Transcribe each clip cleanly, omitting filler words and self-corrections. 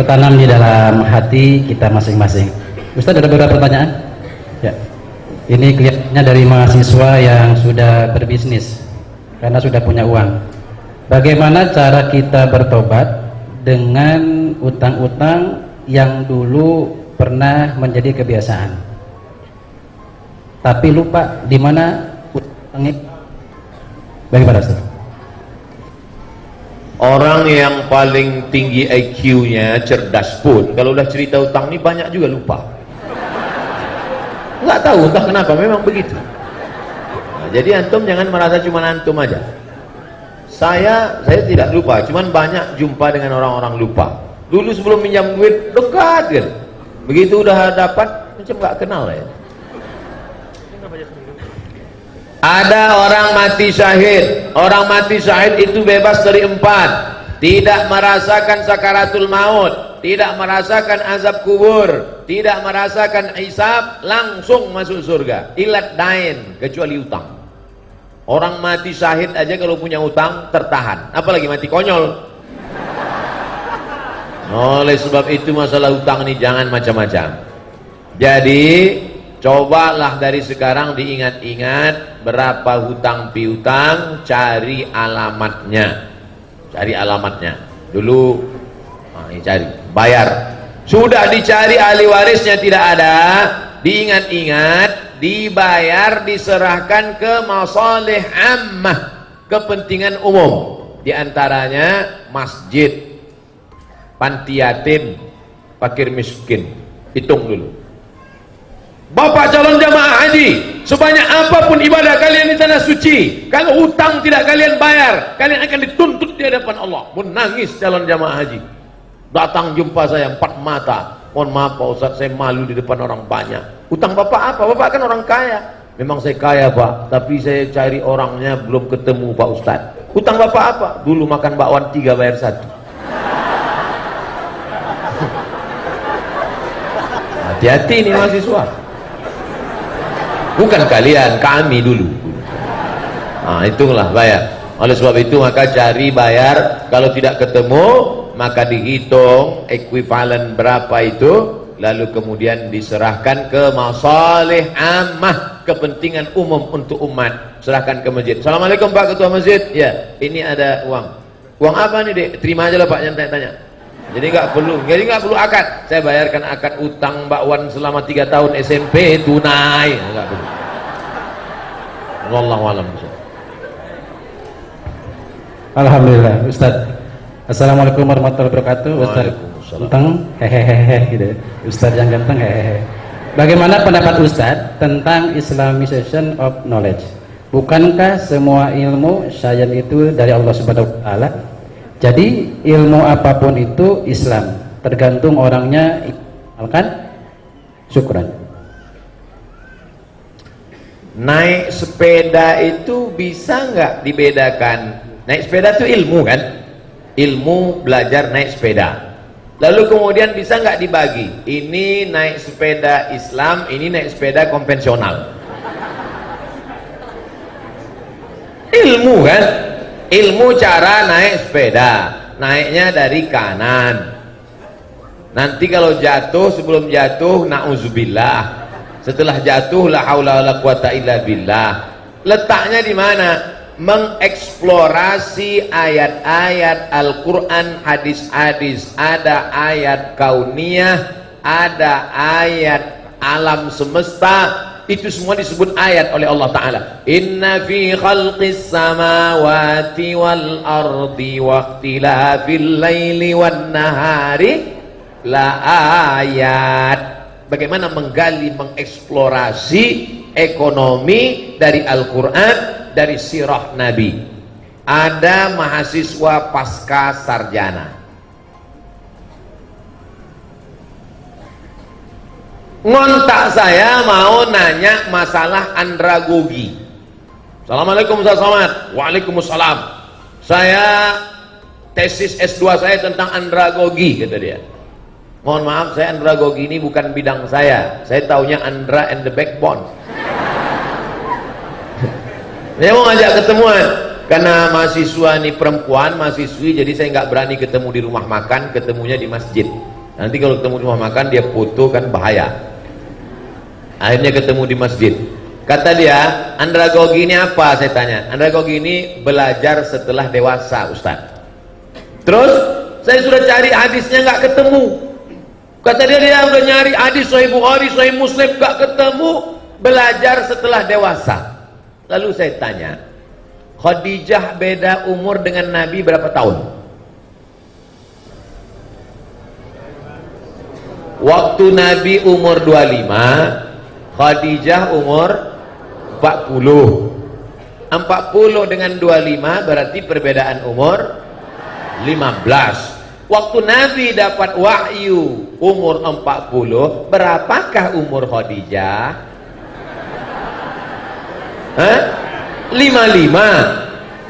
tertanam di dalam hati kita masing-masing. Ustaz, ada beberapa pertanyaan? Ya. Ini kelihatannya dari mahasiswa yang sudah berbisnis karena sudah punya uang. Bagaimana cara kita bertobat dengan utang-utang yang dulu pernah menjadi kebiasaan, tapi lupa di mana utangnya? Bagaimana, Ustaz? Orang yang paling tinggi IQ-nya, cerdas pun, kalau udah cerita utang ini banyak juga lupa. Nggak tahu entah kenapa, memang begitu. Nah, jadi antum jangan merasa cuma antum aja. Saya tidak lupa, cuman banyak jumpa dengan orang-orang lupa. Dulu sebelum minjam duit dekat kan, begitu udah dapat macam nggak kenal ya. Ada orang mati syahid. Orang mati syahid itu bebas dari 4: tidak merasakan sakaratul maut, tidak merasakan azab kubur, tidak merasakan hisab, langsung masuk surga. Ilat dain, kecuali utang. Orang mati syahid aja kalau punya utang tertahan, apalagi mati konyol. Oleh sebab itu masalah utang ini jangan macam-macam. Jadi cobalah dari sekarang diingat-ingat berapa hutang piutang, cari alamatnya. Cari alamatnya. Dulu cari, bayar. Sudah dicari ahli warisnya tidak ada, diingat-ingat, dibayar, diserahkan ke masalih ammah, kepentingan umum. Di antaranya masjid, panti yatim, fakir miskin. Hitung dulu. Bapak calon jamaah haji, sebanyak apapun ibadah kalian di tanah suci, kalau hutang tidak kalian bayar, kalian akan dituntut di hadapan Allah. Menangis calon jamaah haji, datang jumpa saya 4 mata. Mohon maaf Pak Ustaz, saya malu di depan orang banyak. Hutang bapak apa? Bapak kan orang kaya. Memang saya kaya Pak, tapi saya cari orangnya belum ketemu Pak Ustaz. Hutang bapak apa? Dulu makan bakwan 3 bayar 1. Hati-hati nih mahasiswa. Bukan kalian, kami dulu. Nah, itulah bayar. Oleh sebab itu maka cari bayar. Kalau tidak ketemu maka dihitung ekuivalen berapa itu, lalu kemudian diserahkan ke masalih ammah, kepentingan umum untuk umat. Serahkan ke masjid. Assalamualaikum Pak Ketua Masjid. Ya, ini ada uang. Uang apa nih Dek? Terima aja lah Pak, jangan tanya-tanya. Jadi nggak perlu akad. Saya bayarkan akad utang Mbak Wan selama 3 tahun SMP tunai. Nggak perlu. Wallahu a'lam. Alhamdulillah, Ustaz. Assalamualaikum warahmatullahi wabarakatuh. Ustaz ganteng, hehehe gitu. Ustaz yang ganteng, hehehe. Bagaimana pendapat Ustaz tentang Islamization of knowledge? Bukankah semua ilmu sains itu dari Allah Subhanahu wa taala? Jadi ilmu apapun itu Islam, tergantung orangnya amalkan. Syukran. Naik sepeda itu bisa nggak dibedakan? Naik sepeda itu ilmu kan? Ilmu belajar naik sepeda. Lalu kemudian bisa nggak dibagi? Ini naik sepeda Islam, ini naik sepeda konvensional. Ilmu kan? Ilmu cara naik sepeda, naiknya dari kanan. Nanti kalau jatuh, sebelum jatuh na'udzubillah, setelah jatuh la haula wala quwata illa billah. Letaknya di mana? Mengeksplorasi ayat-ayat Al-Quran, hadis-hadis. Ada ayat kauniyah, ada ayat alam semesta. Itu semua disebut ayat oleh Allah Ta'ala. Inna fi khalqis samawati wal ardi wa ikhtilafil laili wan nahari la ayat. Bagaimana menggali, mengeksplorasi ekonomi dari Al-Quran, dari sirah Nabi. Ada mahasiswa pasca sarjana ngontak saya, mau nanya masalah andragogi. Assalamualaikum Ustaz Somad. Waalaikumsalam. Saya tesis S2 saya tentang andragogi, kata dia. Mohon maaf, saya andragogi ini bukan bidang saya. Saya taunya Andra and the Backbone. Saya mau ngajak ketemuan karena mahasiswa ini perempuan, mahasiswi, jadi saya nggak berani ketemu di rumah makan, ketemunya di masjid. Nanti kalau ketemu di rumah makan dia foto kan bahaya. Akhirnya ketemu di masjid. Kata dia, andragogi ini apa? Saya tanya. Andragogi ini belajar setelah dewasa, Ustaz. Terus saya sudah cari hadisnya nggak ketemu. Kata dia udah nyari hadis Sahih Bukhari, Sahih Muslim, nggak ketemu. Belajar setelah dewasa. Lalu saya tanya, Khadijah beda umur dengan Nabi berapa tahun? Waktu Nabi umur 25, Khadijah umur 40. 40 dengan 25 berarti perbedaan umur 15. Waktu Nabi dapat wahyu umur 40, berapakah umur Khadijah? 55.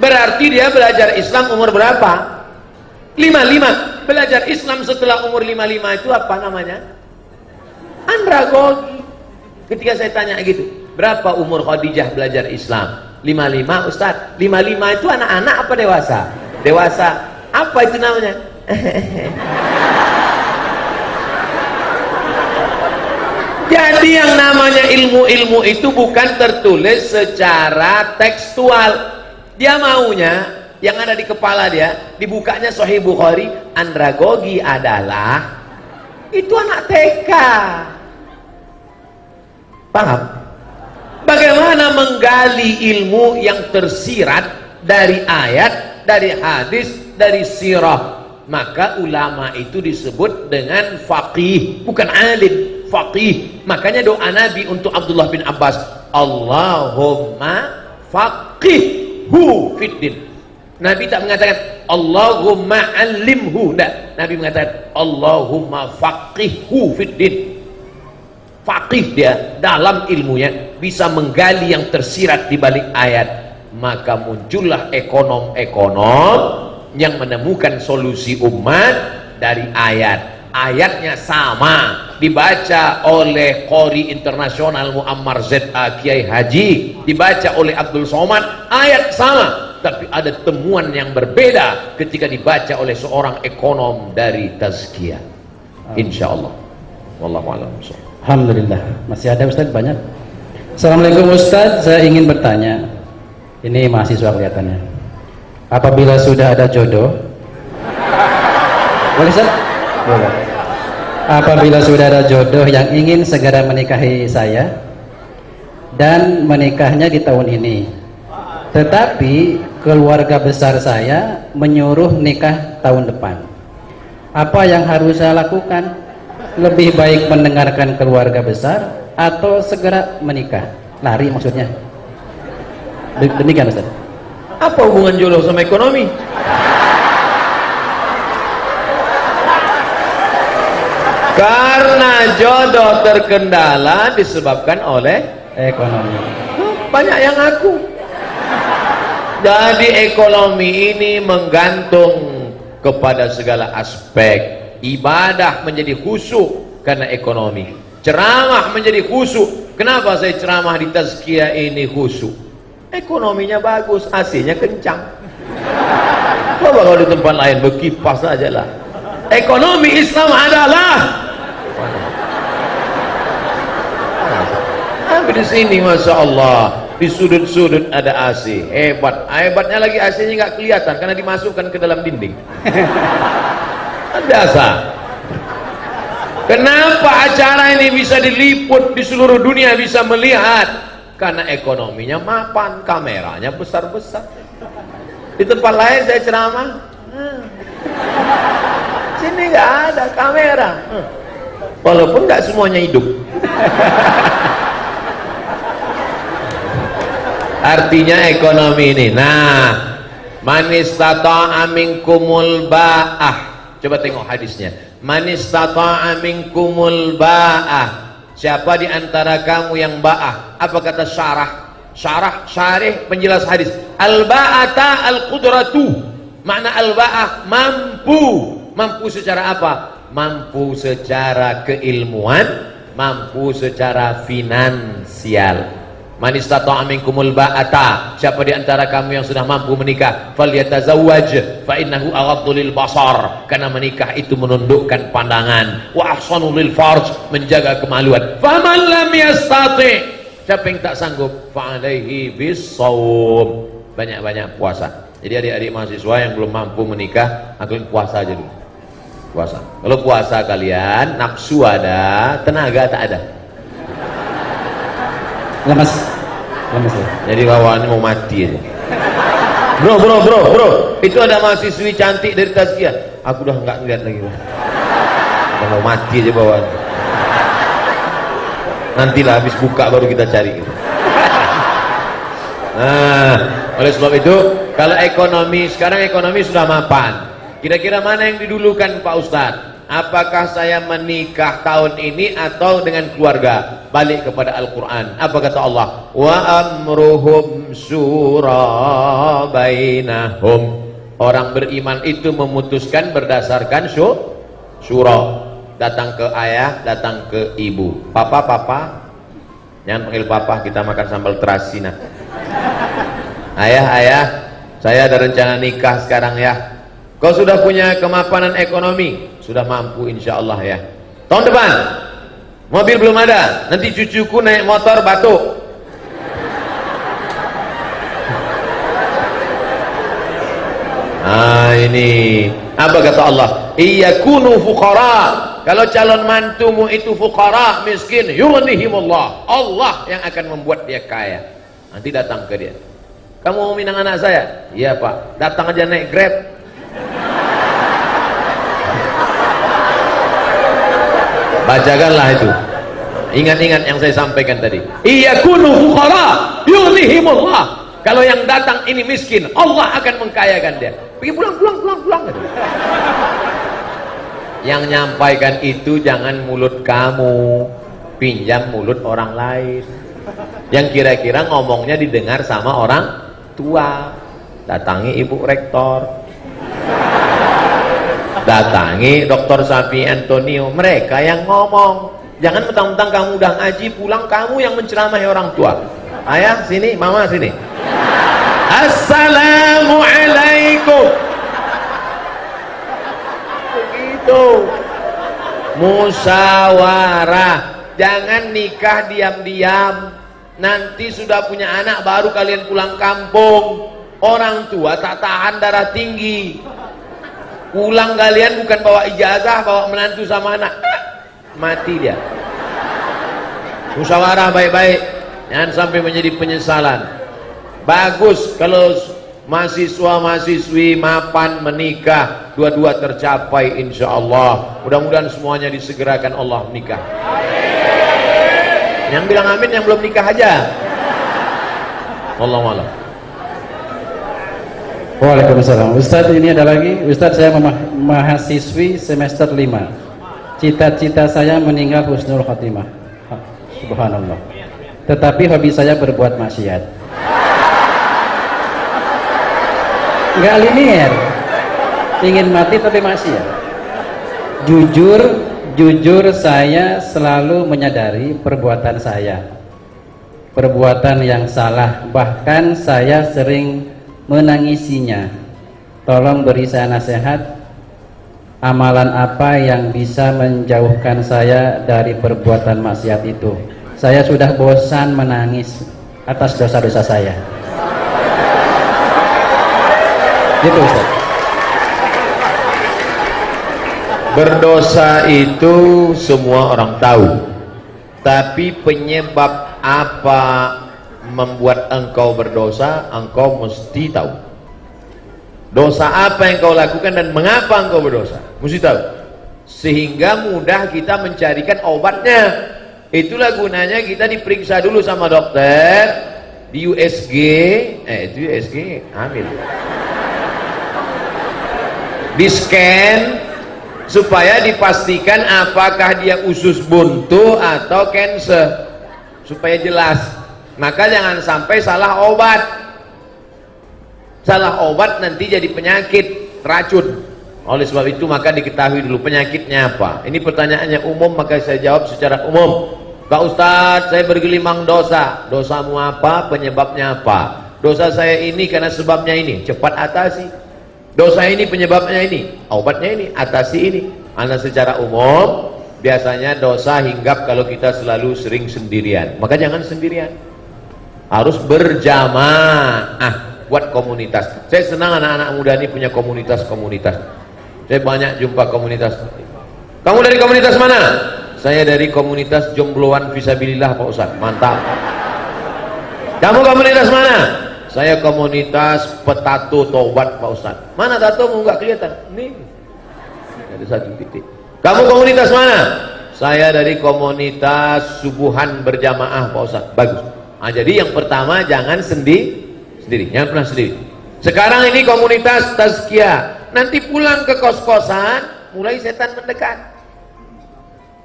Berarti dia belajar Islam umur berapa? 55. Belajar Islam setelah umur 55 itu apa namanya? Andragogi. Ketika saya tanya gitu, berapa umur Khadijah belajar Islam? 55, Ustaz. 55 itu anak-anak apa dewasa? Dewasa. Apa itu namanya? Jadi yang namanya ilmu-ilmu itu bukan tertulis secara tekstual. Dia maunya yang ada di kepala dia, dibukanya Sahih Bukhari, andragogi adalah itu anak TK. Paham? Bagaimana menggali ilmu yang tersirat dari ayat, dari hadis, dari sirah? Maka ulama itu disebut dengan faqih, bukan alim, faqih. Makanya doa Nabi untuk Abdullah bin Abbas, Allahumma faqihhu fiddin. Nabi tak mengatakan Allahumma alimhu, enggak. Nabi mengatakan Allahumma faqihhu fiddin. Faqih dia dalam ilmunya, bisa menggali yang tersirat di balik ayat. Maka muncullah ekonom-ekonom yang menemukan solusi umat dari ayat. Ayatnya sama, dibaca oleh Qori Internasional Muammar Z.A. Kiai Haji, dibaca oleh Abdul Somad, ayat sama, tapi ada temuan yang berbeda ketika dibaca oleh seorang ekonom dari Tazkiyah. Insyaallah. Wallahu a'lam. Alhamdulillah. Masih ada Ustaz banyak. Assalamualaikum Ustaz, saya ingin bertanya. Ini mahasiswa kelihatannya. Apabila sudah ada jodoh, boleh Ustaz? Boleh. Apabila sudah ada jodoh yang ingin segera menikahi saya dan menikahnya di tahun ini, tetapi keluarga besar saya menyuruh nikah tahun depan, apa yang harus saya lakukan? Lebih baik mendengarkan keluarga besar atau segera menikah? Lari maksudnya. Demikian Ustaz. Apa hubungan jodoh sama ekonomi? Karena jodoh terkendala disebabkan oleh Ekonomi. banyak yang ngaku. Jadi ekonomi ini menggantung kepada segala aspek. Ibadah menjadi khusyuk karena ekonomi. Ceramah menjadi khusyuk. Kenapa saya ceramah di Tazkiyah ini khusyuk? Ekonominya bagus, AC-nya kencang. Coba kalau di tempat lain berkipas aja lah. Ekonomi Islam adalah tapi di sini Masya Allah, di sudut-sudut ada AC. Hebat. Hebatnya lagi AC-nya nggak kelihatan karena dimasukkan ke dalam dinding. Biasa. Kenapa acara ini bisa diliput di seluruh dunia, bisa melihat? Karena ekonominya mapan, kameranya besar-besar. Di tempat lain saya ceramah, sini nggak ada kamera, walaupun nggak semuanya hidup. Artinya ekonomi ini. Nah, man istata'a minkumul ba'ah. Coba tengok hadisnya. Man istata'a minkumul ba'ah. Siapa di antara kamu yang ba'ah? Apa kata syarah? Syarih penjelas hadis. Al-ba'ata al-qudratu. Makna al-ba'ah mampu. Mampu secara apa? Mampu secara keilmuan, mampu secara finansial. Man istata'a minkumul ba'ata, siapa di antara kamu yang sudah mampu menikah, falyatazawwaj fa innahu aghaddu lil basar, karena menikah itu menundukkan pandangan, wa ahsanu lil farj, menjaga kemaluan. Faman lam yastati', siapa yang tak sanggup, fa alaihi bis-shaum, banyak-banyak puasa. Jadi adik-adik mahasiswa yang belum mampu menikah, kalian puasa aja dulu. Puasa. Kalau puasa kalian nafsu ada, tenaga tak ada. Lemes ya. Jadi bawaannya mau mati aja. Bro, itu ada mahasiswi cantik dari Tazkiyah. Aku udah nggak ngeliat lagi, bro. Udah mau mati aja bawaannya. Nantilah habis buka baru kita cari. Nah, oleh sebab itu, kalau ekonomi sekarang ekonomi sudah mapan. Kira-kira mana yang didulukan Pak Ustadz? Apakah saya menikah tahun ini atau dengan keluarga? Balik kepada Al-Quran. Apa kata Allah? Wa amruhum syura bainahum. Orang beriman itu memutuskan berdasarkan syura. Datang ke ayah, datang ke ibu. Papa, jangan panggil papa, kita makan sambal terasi nah. Ayah, saya ada rencana nikah sekarang ya. Kau sudah punya kemapanan ekonomi? Sudah mampu insya Allah ya. Tahun depan mobil belum ada, nanti cucuku naik motor batuk. Nah ini apa kata Allah? Iyakunu fuqara. Kalau calon mantumu itu fuqara, miskin, yughnihimullah, Allah yang akan membuat dia kaya. Nanti datang ke dia, kamu mau minang anak saya? Iya Pak. Datang aja naik Grab. Bacakanlah itu. Ingat-ingat yang saya sampaikan tadi. Iyakunu fuqara yughnihimullah. Kalau yang datang ini miskin, Allah akan mengkayakan dia. Pergi pulang gitu. Yang nyampaikan itu jangan mulut kamu, pinjam mulut orang lain. Yang kira-kira ngomongnya didengar sama orang tua. Datangi Ibu Rektor, datangi Dr. Safi Antonio, mereka yang ngomong. Jangan mentang-mentang kamu udah ngaji pulang kamu yang menceramahi orang tua. Ayah sini, mama sini. Assalamualaikum. Begitu. Musyawarah. Jangan nikah diam-diam. Nanti sudah punya anak baru kalian pulang kampung. Orang tua tak tahan darah tinggi. Pulang kalian bukan bawa ijazah, bawa menantu sama anak. Mati dia. Musyawarah baik-baik, jangan sampai menjadi penyesalan. Bagus kalau mahasiswa-mahasiswi mapan menikah, dua-dua tercapai insya Allah. Mudah-mudahan semuanya disegerakan Allah menikah. Yang bilang amin yang belum nikah aja. Wallahu a'lam. Waalaikumsalam. Ustadz, ini ada lagi. Ustadz, saya mahasiswi semester 5. Cita-cita saya meninggal husnul khotimah. Subhanallah. Tetapi hobi saya berbuat maksiat. Enggak linear. Ingin mati tapi maksiat. Jujur saya selalu menyadari perbuatan saya. Perbuatan yang salah. Bahkan saya sering menangisinya. Tolong beri saya nasihat, amalan apa yang bisa menjauhkan saya dari perbuatan maksiat itu. Saya sudah bosan menangis atas dosa-dosa saya. Gitu Ustaz. Berdosa itu semua orang tahu, tapi penyebab apa membuat engkau berdosa, engkau mesti tahu. Dosa apa yang kau lakukan dan mengapa engkau berdosa, mesti tahu. Sehingga mudah kita mencarikan obatnya. Itulah gunanya kita diperiksa dulu sama dokter di USG, itu USG hamil. Di scan supaya dipastikan apakah dia usus buntu atau cancer, supaya jelas. Maka jangan sampai salah obat. Salah obat nanti jadi penyakit, racun. Oleh sebab itu maka diketahui dulu penyakitnya apa. Ini pertanyaannya umum, maka saya jawab secara umum. Pak Ustadz, saya bergelimang dosa. Dosamu apa? Penyebabnya apa? Dosa saya ini karena sebabnya ini. Cepat atasi. Dosa ini penyebabnya ini. Obatnya ini. Atasi ini. Karena secara umum biasanya dosa hinggap kalau kita selalu sering sendirian. Maka jangan sendirian. Harus berjamaah. Buat komunitas. Saya senang anak-anak muda ini punya komunitas-komunitas. Saya banyak jumpa komunitas. Kamu dari komunitas mana? Saya dari komunitas jombloan visabilillah Pak Ustaz. Mantap. Kamu komunitas mana? Saya komunitas petato tobat Pak Ustaz. Mana tatomu nggak kelihatan? Nih. Ada satu titik. Kamu komunitas mana? Saya dari komunitas subuhan berjamaah Pak Ustaz. Bagus. Nah, jadi yang pertama jangan sendiri. Jangan pernah sendiri. Sekarang ini komunitas tazkiyah. Nanti pulang ke kos-kosan, mulai setan mendekat.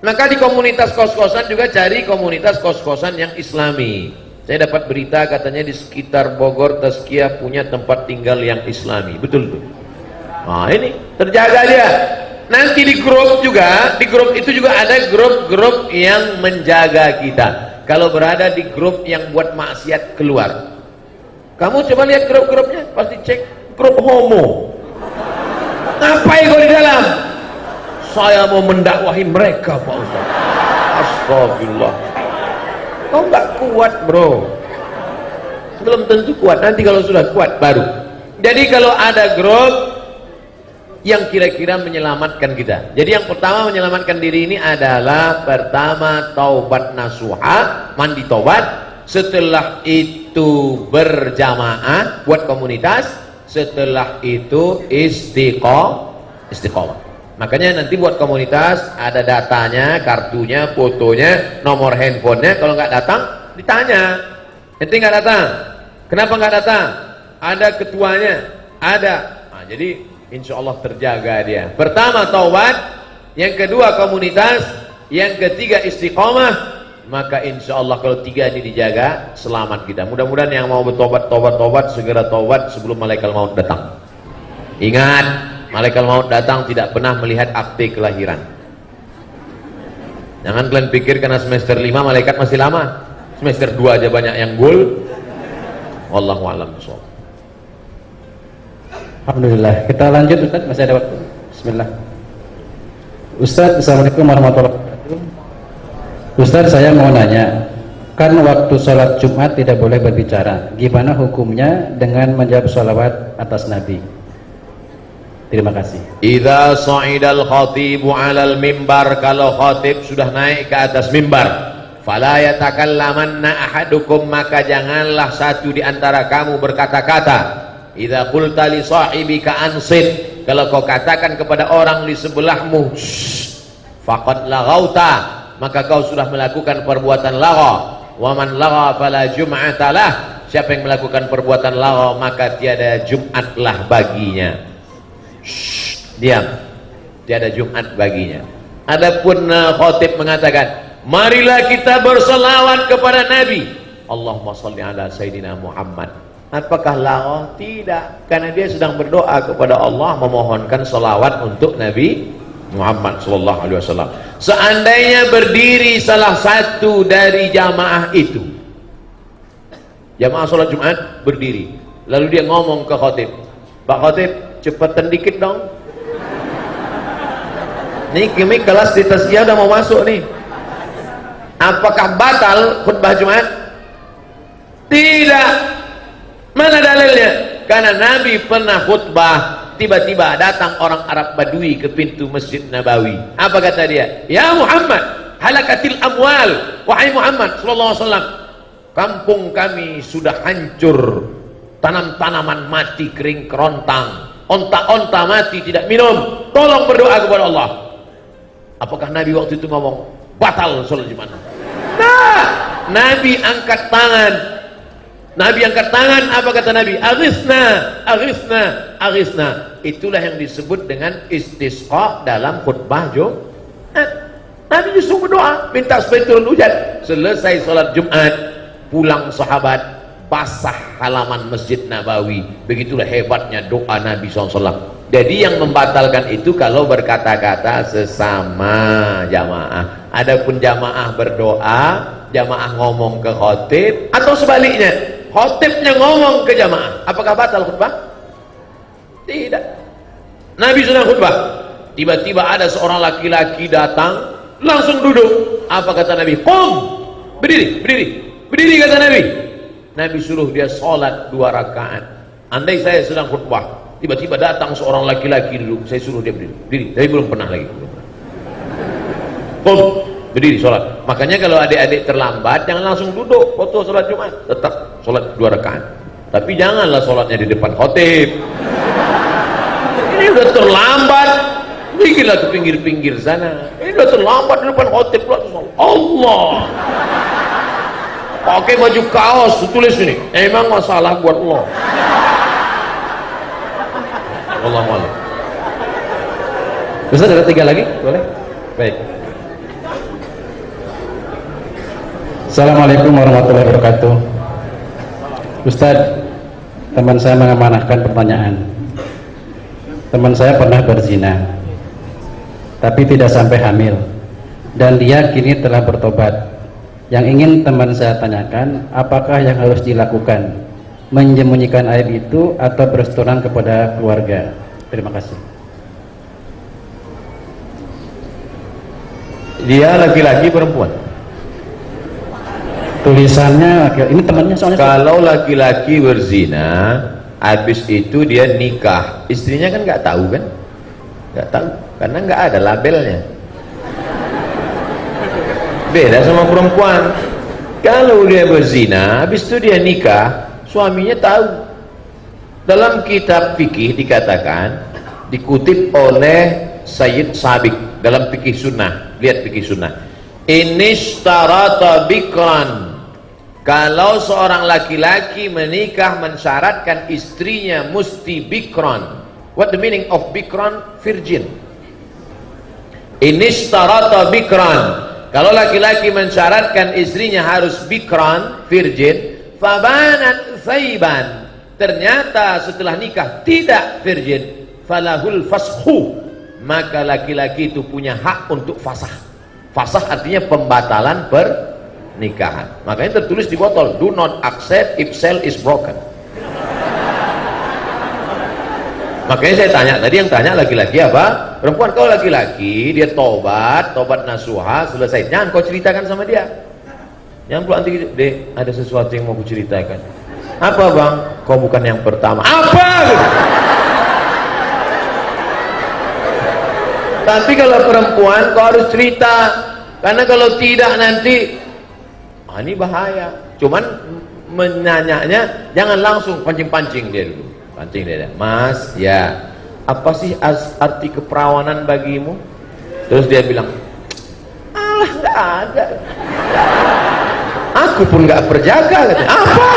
Maka di komunitas kos-kosan juga cari komunitas kos-kosan yang islami. Saya dapat berita katanya di sekitar Bogor tazkiyah punya tempat tinggal yang islami. Betul tuh. Nah ini terjaga dia. Nanti di grup juga, di grup itu juga ada grup-grup yang menjaga kita. Kalau berada di grup yang buat maksiat keluar. Kamu coba lihat grup-grupnya, pasti cek grup homo. Ngapain kau di dalam? Saya mau mendakwahi mereka Pak Ustaz. Astagfirullah. Kau nggak kuat bro. Belum tentu kuat. Nanti kalau sudah kuat baru. Jadi kalau ada grup yang kira-kira menyelamatkan kita. Jadi yang pertama menyelamatkan diri ini adalah pertama taubat nasuha, mandi taubat. Setelah itu berjamaah buat komunitas. Setelah itu istiqomah. Makanya nanti buat komunitas ada datanya, kartunya, fotonya, nomor handphonenya. Kalau nggak datang ditanya, ente nggak datang, kenapa nggak datang? Ada ketuanya, ada. Nah, jadi insya Allah terjaga dia. Pertama taubat, yang kedua komunitas, yang ketiga istiqomah. Maka insya Allah kalau tiga ini dijaga, selamat kita. Mudah-mudahan yang mau bertobat, tobat segera tobat sebelum malaikat maut datang. Ingat, malaikat maut datang tidak pernah melihat akte kelahiran. Jangan kalian pikir karena semester 5 malaikat masih lama. Semester 2 aja banyak yang gol. Wallahu a'lam bishawab. Alhamdulillah. Kita lanjut Ustaz, masih ada waktu. Bismillah. Ustaz, Assalamualaikum warahmatullahi wabarakatuh. Ustaz, saya mau nanya, kan waktu sholat Jumat tidak boleh berbicara. Gimana hukumnya dengan menjawab sholawat atas Nabi? Terima kasih. Idza sa'idal khatibu 'alal mimbar, kalau khatib sudah naik ke atas mimbar, fala yatakallamanna ahadukum, maka janganlah satu di antara kamu berkata-kata. Idza qulta li sahibika ansit, kalau kau katakan kepada orang di sebelahmu, faqad laghauta, maka kau sudah melakukan perbuatan lagha. Wa man lagha fala jum'ata lah, siapa yang melakukan perbuatan lagha maka tiada Jumatlah baginya. Diam, tiada Jumat baginya. Adapun khatib mengatakan, marilah kita berselawat kepada Nabi. Allahumma sholli ala Sayyidina Muhammad. Apakah lagha? Tidak, karena dia sedang berdoa kepada Allah, memohonkan selawat untuk Nabi Muhammad sallallahu alaihi wasallam. Seandainya berdiri salah satu dari jamaah itu, jamaah sholat Jumat berdiri, lalu dia ngomong ke khatib, Pak Khatib, cepetan dikit dong, nih kami kelas di tazkiyah udah mau masuk nih. Apakah batal khutbah Jumat? Tidak. Mana dalilnya? Karena Nabi pernah khutbah, tiba-tiba datang orang Arab Badui ke pintu Masjid Nabawi. Apa kata dia? Ya Muhammad, halakatil amwal. Wahai Muhammad sallallahu alaihi wasallam, kampung kami sudah hancur, tanam-tanaman mati kering kerontang, onta-onta mati tidak minum, tolong berdoa kepada Allah. Apakah Nabi waktu itu ngomong batal sholat Jumat? Nah, Nabi angkat tangan. Nabi angkat tangan, apa kata Nabi? Aghithna, aghithna, aghithna. Itulah yang disebut dengan istisqa dalam khutbah Jumat. Nabi justru berdoa, minta supaya turun hujan. Selesai sholat Jumat, pulang sahabat, basah halaman Masjid Nabawi. Begitulah hebatnya doa Nabi SAW. Jadi yang membatalkan itu kalau berkata-kata sesama jamaah. Adapun jamaah berdoa, jamaah ngomong ke khotib, atau sebaliknya, khotibnya ngomong ke jamaah, apakah batal khutbah? Tidak. Nabi sudah khutbah, tiba-tiba ada seorang laki-laki datang, langsung duduk. Apa kata Nabi? Qum, berdiri, berdiri, berdiri kata Nabi. Nabi suruh dia sholat 2 rakaat. Andai saya sedang khutbah, tiba-tiba datang seorang laki-laki duduk, saya suruh dia berdiri, berdiri. Tapi belum pernah lagi. Qum, berdiri sholat. Makanya kalau adik-adik terlambat, jangan langsung duduk waktu sholat Jumat, tetap sholat 2 rakaat. Tapi janganlah sholatnya di depan khotib. Ini udah terlambat, bikinlah ke pinggir-pinggir sana. Ini udah terlambat di depan khotib. Allah, pakai baju kaos, tulis ini, emang masalah buat Allah. Allah malu. Ustaz, ada 3 lagi, boleh? Baik. Assalamualaikum warahmatullahi wabarakatuh. Ustaz, teman saya mengamanahkan pertanyaan. Teman saya pernah berzina, tapi tidak sampai hamil, dan dia kini telah bertobat. Yang ingin teman saya tanyakan, apakah yang harus dilakukan? Menyembunyikan aib itu atau berterus terang kepada keluarga? Terima kasih. Dia laki-laki perempuan? Tulisannya, ini temannya soalnya. Kalau laki-laki berzina, habis itu dia nikah, istrinya kan nggak tahu kan? Nggak tahu, karena nggak ada labelnya. Beda sama perempuan. Kalau dia berzina, habis itu dia nikah, suaminya tahu. Dalam kitab fikih dikatakan, dikutip oleh Sayyid Sabiq dalam fikih sunnah. Lihat fikih sunnah. Inishtarata bikran, kalau seorang laki-laki menikah mensyaratkan istrinya mesti bikran. What the meaning of bikran? Virgin. Inishtarata bikran, kalau laki-laki mensyaratkan istrinya harus bikran, virgin, fabanat thaiban, ternyata setelah nikah tidak virgin, falahul fashu, maka laki-laki itu punya hak untuk fasah. Fasah artinya pembatalan pernikahan. Makanya tertulis di botol, do not accept if cell is broken. Makanya saya tanya tadi, yang tanya laki-laki apa? Perempuan. Kalau laki-laki dia tobat nasuha, selesai, jangan kau ceritakan sama dia. Jangan pula nanti, dek, ada sesuatu yang mau ku ceritakan. Apa bang? Kau bukan yang pertama. Apa? Tapi kalau perempuan kau harus cerita, karena kalau tidak nanti ini bahaya. Cuman menanyanya jangan langsung pancing-pancing dia dulu. Pancing dia, Mas, ya, apa sih arti keperawanan bagimu? Terus dia bilang, alah, nggak ada. Aku pun nggak berjaga, katanya. Apa?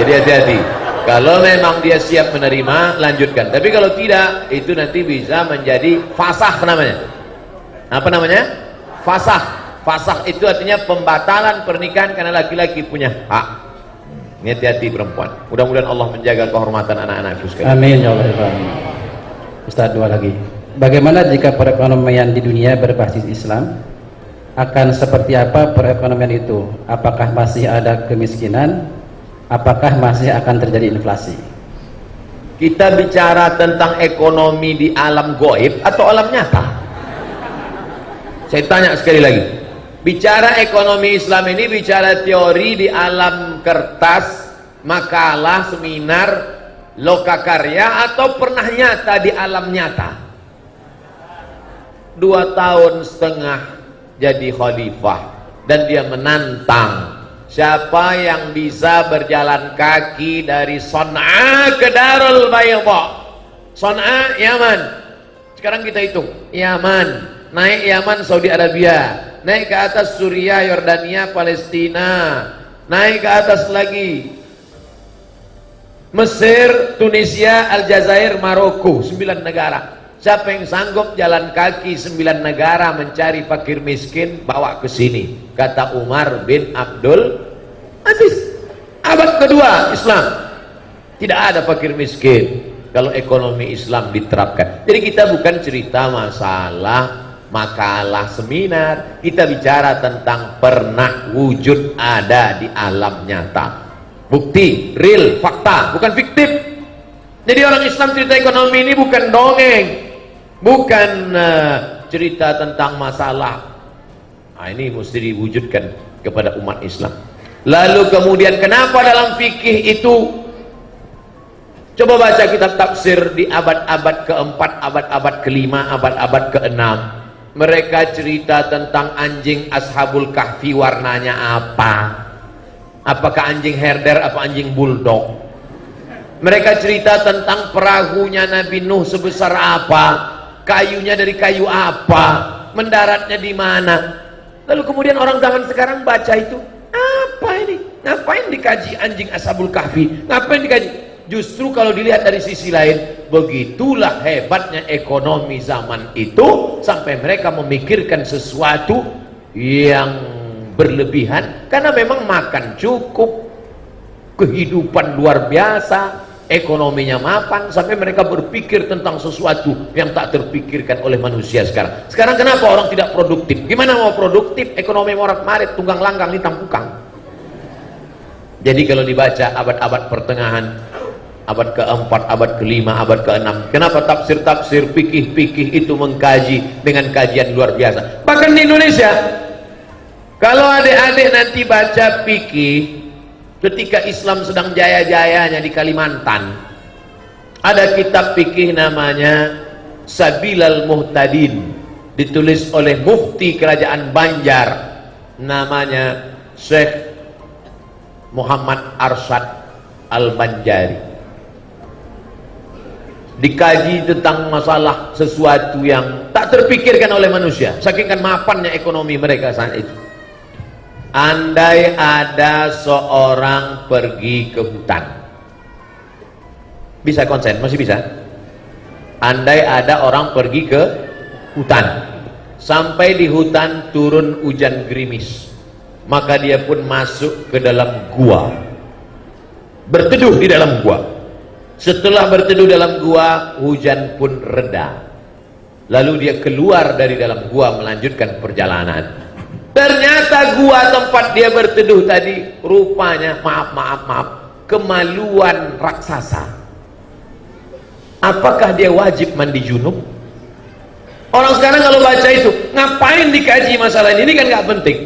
Jadi hati-hati. Kalau memang dia siap menerima, lanjutkan. Tapi kalau tidak, itu nanti bisa menjadi fasah namanya. Apa namanya? Fasah. Fasah itu artinya pembatalan pernikahan karena laki-laki punya hak. Ini hati-hati perempuan. Mudah-mudahan Allah menjaga kehormatan anak-anakku sekalian. Amin ya Allah. Ustaz, 2 lagi. Bagaimana jika perekonomian di dunia berbasis Islam? Akan seperti apa perekonomian itu? Apakah masih ada kemiskinan? Apakah masih akan terjadi inflasi? Kita bicara tentang ekonomi di alam goib atau alam nyata? Saya tanya sekali lagi. Bicara ekonomi Islam ini bicara teori di alam kertas, makalah, seminar, lokakarya, atau pernah nyata di alam nyata? 2,5 tahun jadi khalifah, dan dia menantang siapa yang bisa berjalan kaki dari Son'a ke Darul Bayda. Son'a, Yaman. Sekarang kita hitung, Yaman, naik Yaman, Saudi Arabia, naik ke atas Suriah, Yordania, Palestina, naik ke atas lagi Mesir, Tunisia, Aljazair, Maroko, 9 negara. Siapa yang sanggup jalan kaki 9 negara mencari fakir miskin, bawa ke sini, kata Umar bin Abdul Aziz. Abad kedua Islam, tidak ada fakir miskin. kalau ekonomi Islam diterapkan. Jadi kita bukan cerita masalah makalah seminar, kita bicara tentang pernah wujud ada di alam nyata, bukti, real, fakta, bukan fiktif. Jadi orang Islam cerita ekonomi ini bukan dongeng, bukan cerita tentang masalah. Nah, ini mesti diwujudkan kepada umat Islam. Lalu kemudian kenapa dalam fikih itu, coba baca kitab tafsir di abad-abad keempat, abad-abad kelima, abad-abad keenam. Mereka cerita tentang anjing Ashabul Kahfi warnanya apa, apakah anjing herder apa anjing bulldog. Mereka cerita tentang perahunya Nabi Nuh sebesar apa, kayunya dari kayu apa, mendaratnya di mana. Lalu kemudian orang zaman sekarang baca itu, apa ini? Ngapain dikaji anjing Ashabul Kahfi? Ngapain dikaji? Justru kalau dilihat dari sisi lain, begitulah hebatnya ekonomi zaman itu, sampai mereka memikirkan sesuatu yang berlebihan, karena memang makan cukup, kehidupan luar biasa, ekonominya mapan, sampai mereka berpikir tentang sesuatu yang tak terpikirkan oleh manusia sekarang. Sekarang kenapa orang tidak produktif? Gimana mau produktif? Ekonomi morat-marit, tunggang langgang, lintang pukang. Jadi kalau dibaca abad-abad pertengahan, abad keempat, abad kelima, abad keenam, kenapa tafsir-tafsir, fikih-fikih itu mengkaji dengan kajian luar biasa. Bahkan di Indonesia, kalau adik-adik nanti baca fikih ketika Islam sedang jaya-jayanya di Kalimantan, ada kitab fikih namanya Sabilal Muhtadin, ditulis oleh mufti kerajaan Banjar, namanya Syekh Muhammad Arsyad Al-Banjari. Dikaji tentang masalah sesuatu yang tak terpikirkan oleh manusia, saking kan mapannya ekonomi mereka saat itu. Andai ada seorang pergi ke hutan, bisa konsen? Masih bisa? Andai ada orang pergi ke hutan, sampai di hutan turun hujan gerimis, maka dia pun masuk ke dalam gua, berteduh di dalam gua. Setelah berteduh dalam gua, hujan pun reda. Lalu dia keluar dari dalam gua melanjutkan perjalanan. Ternyata gua tempat dia berteduh tadi rupanya, maaf, kemaluan raksasa. Apakah dia wajib mandi junub? Orang sekarang kalau baca itu, ngapain dikaji masalah ini? Ini kan nggak penting.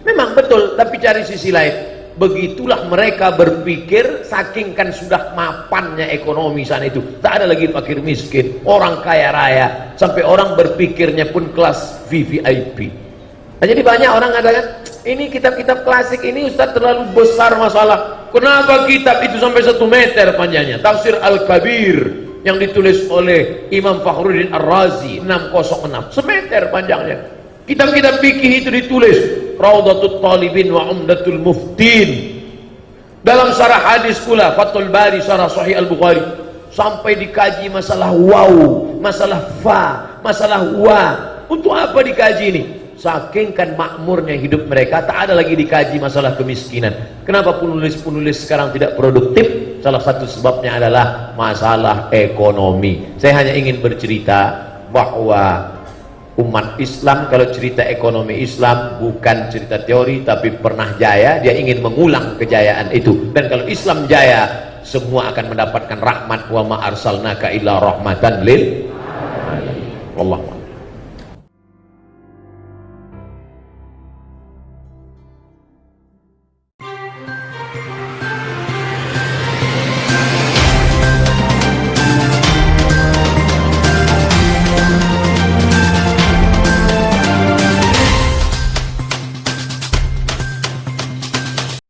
Memang betul, tapi cari sisi lain. Begitulah mereka berpikir, saking kan sudah mapannya ekonomi sana itu, tak ada lagi fakir miskin, orang kaya raya, sampai orang berpikirnya pun kelas VVIP. Nah, jadi banyak orang mengatakan, ini kitab-kitab klasik ini Ustaz terlalu besar masalah. Kenapa kitab itu sampai 1 meter panjangnya? Tafsir Al-Kabir yang ditulis oleh Imam Fakhruddin Ar-Razi 606, 1 meter panjangnya. Kitab-kitab fikih itu ditulis Raudhatul Talibin wa Umdatul Muftin. Dalam syarah hadis pula Fathul Bari syarah Sahih Al-Bukhari, sampai dikaji masalah waw, masalah fa, masalah wa. Untuk apa dikaji ini? Saking kan makmurnya hidup mereka, tak ada lagi dikaji masalah kemiskinan. Kenapa penulis-penulis sekarang tidak produktif? Salah satu sebabnya adalah masalah ekonomi. Saya hanya ingin bercerita bahwa umat Islam kalau cerita ekonomi Islam bukan cerita teori, tapi pernah jaya. Dia ingin mengulang kejayaan itu, dan kalau Islam jaya, semua akan mendapatkan rahmat. Wa ma arsalnaka illa rahmatan lil alamin. Wallahu